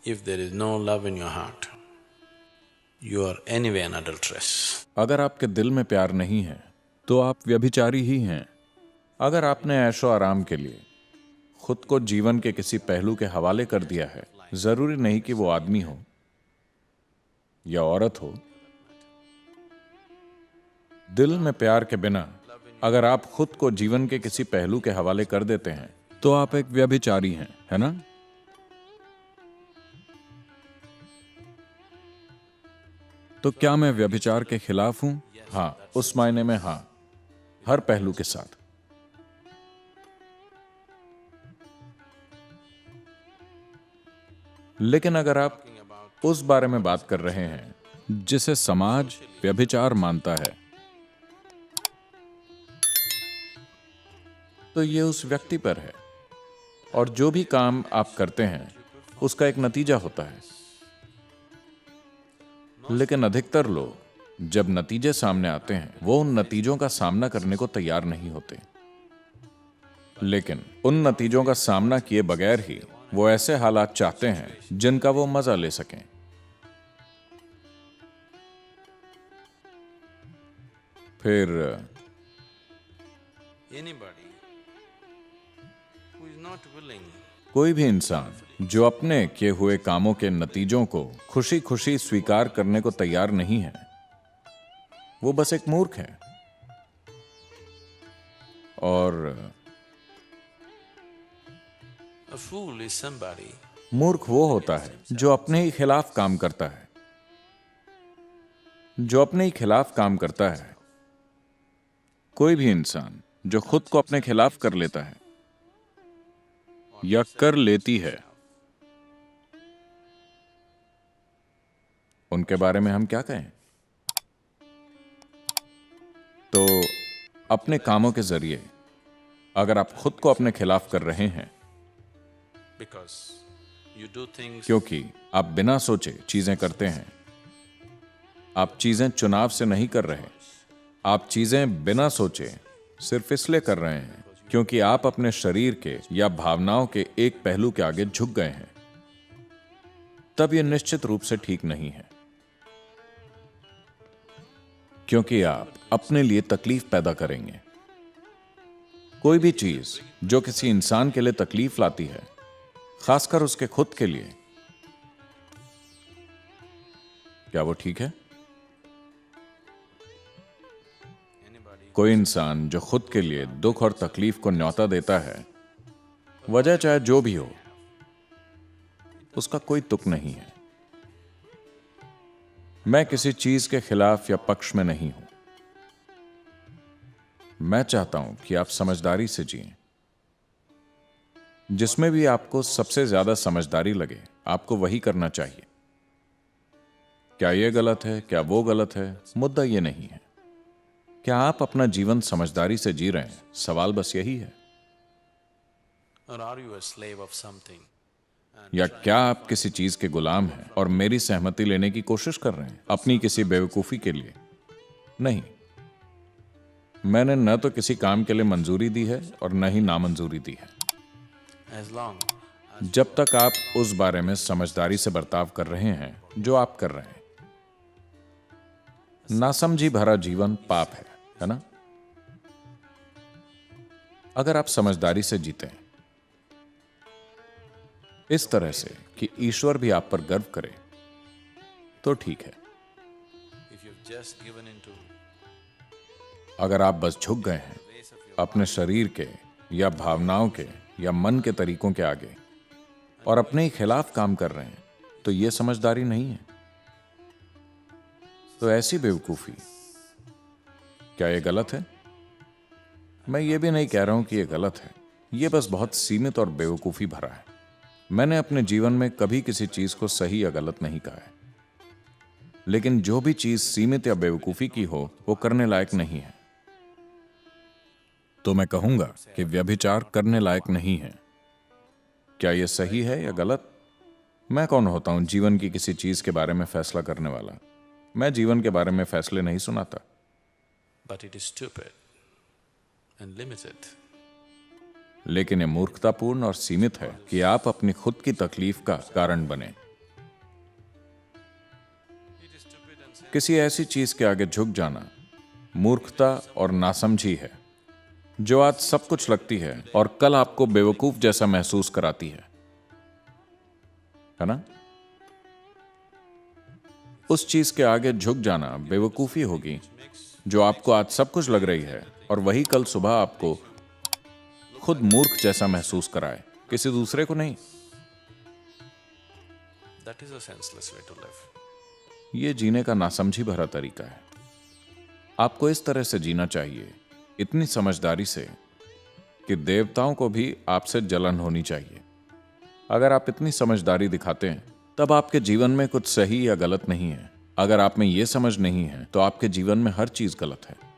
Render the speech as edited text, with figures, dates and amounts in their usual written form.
If there is no love in your heart, you are anyway an adulteress. अगर आपके दिल में प्यार नहीं है तो आप व्यभिचारी ही हैं। अगर आपने ऐशो आराम के लिए खुद को जीवन के किसी पहलू के हवाले कर दिया है, जरूरी नहीं कि वो आदमी हो या औरत हो, दिल में प्यार के बिना अगर आप खुद को जीवन के किसी पहलू के हवाले कर देते हैं तो आप एक व्यभिचारी हैं, है ना? तो क्या मैं व्यभिचार के खिलाफ हूं? हाँ, उस मायने में हाँ, हर पहलू के साथ। लेकिन अगर आप उस बारे में बात कर रहे हैं जिसे समाज व्यभिचार मानता है, तो ये उस व्यक्ति पर है, और जो भी काम आप करते हैं उसका एक नतीजा होता है। लेकिन अधिकतर लोग जब नतीजे सामने आते हैं वो उन नतीजों का सामना करने को तैयार नहीं होते, लेकिन उन नतीजों का सामना किए बगैर ही वो ऐसे हालात चाहते हैं जिनका वो मजा ले सकें। फिर Anybody who is not willing कोई भी इंसान जो अपने किए हुए कामों के नतीजों को खुशी खुशी स्वीकार करने को तैयार नहीं है, वो बस एक मूर्ख है। और a fool is somebody मूर्ख वो होता है जो अपने ही खिलाफ काम करता है, जो अपने ही खिलाफ काम करता है। कोई भी इंसान जो खुद को अपने खिलाफ कर लेता है या कर लेती है, उनके बारे में हम क्या कहें? तो अपने कामों के जरिए अगर आप खुद को अपने खिलाफ कर रहे हैं because you do things क्योंकि आप बिना सोचे चीजें करते हैं, आप चीजें चुनाव से नहीं कर रहे, आप चीजें बिना सोचे सिर्फ इसलिए कर रहे हैं क्योंकि आप अपने शरीर के या भावनाओं के एक पहलू के आगे झुक गए हैं, तब यह निश्चित रूप से ठीक नहीं है, क्योंकि आप अपने लिए तकलीफ पैदा करेंगे। कोई भी चीज जो किसी इंसान के लिए तकलीफ लाती है, खासकर उसके खुद के लिए, क्या वो ठीक है? कोई इंसान जो खुद के लिए दुख और तकलीफ को न्योता देता है, वजह चाहे जो भी हो, उसका कोई तुक नहीं है। मैं किसी चीज के खिलाफ या पक्ष में नहीं हूं। मैं चाहता हूं कि आप समझदारी से जिएं। जिसमें भी आपको सबसे ज्यादा समझदारी लगे, आपको वही करना चाहिए। क्या यह गलत है, क्या वो गलत है, मुद्दा यह नहीं है। क्या आप अपना जीवन समझदारी से जी रहे हैं? सवाल बस यही है। or are you a slave of something? या क्या आप किसी चीज के गुलाम हैं और मेरी सहमति लेने की कोशिश कर रहे हैं अपनी किसी बेवकूफी के लिए? नहीं, मैंने न तो किसी काम के लिए मंजूरी दी है और न ही नामंजूरी दी है। As long जब तक आप उस बारे में समझदारी से बर्ताव कर रहे हैं जो आप कर रहे हैं। नासमझी भरा जीवन पाप है ना? अगर आप समझदारी से जीते हैं, इस तरह से कि ईश्वर भी आप पर गर्व करे, तो ठीक है। if you've just given into अगर आप बस झुक गए हैं अपने शरीर के या भावनाओं के या मन के तरीकों के आगे और अपने ही खिलाफ काम कर रहे हैं, तो यह समझदारी नहीं है। तो ऐसी बेवकूफी, क्या यह गलत है? मैं ये भी नहीं कह रहा हूं कि यह गलत है, यह बस बहुत सीमित और बेवकूफी भरा है। मैंने अपने जीवन में कभी किसी चीज को सही या गलत नहीं कहा है, लेकिन जो भी चीज सीमित या बेवकूफी की हो वो करने लायक नहीं है। तो मैं कहूंगा कि व्यभिचार करने लायक नहीं है। क्या यह सही है या गलत? मैं कौन होता हूं जीवन की किसी चीज के बारे में फैसला करने वाला? मैं जीवन के बारे में फैसले नहीं सुनाता। But it is stupid and limited. लेकिन यह मूर्खतापूर्ण और सीमित है कि आप अपनी खुद की तकलीफ का कारण बने। किसी ऐसी चीज के आगे झुक जाना मूर्खता और नासमझी है जो आज सब कुछ लगती है और कल आपको बेवकूफ जैसा महसूस कराती है ना? उस चीज के आगे झुक जाना बेवकूफी होगी जो आपको आज सब कुछ लग रही है और वही कल सुबह आपको खुद मूर्ख जैसा महसूस कराए, किसी दूसरे को नहीं। That is a senseless way to live. ये जीने का नासमझी भरा तरीका है। आपको इस तरह से जीना चाहिए, इतनी समझदारी से कि देवताओं को भी आपसे जलन होनी चाहिए। अगर आप इतनी समझदारी दिखाते हैं तब आपके जीवन में कुछ सही या गलत नहीं है। अगर आप में यह समझ नहीं है तो आपके जीवन में हर चीज गलत है।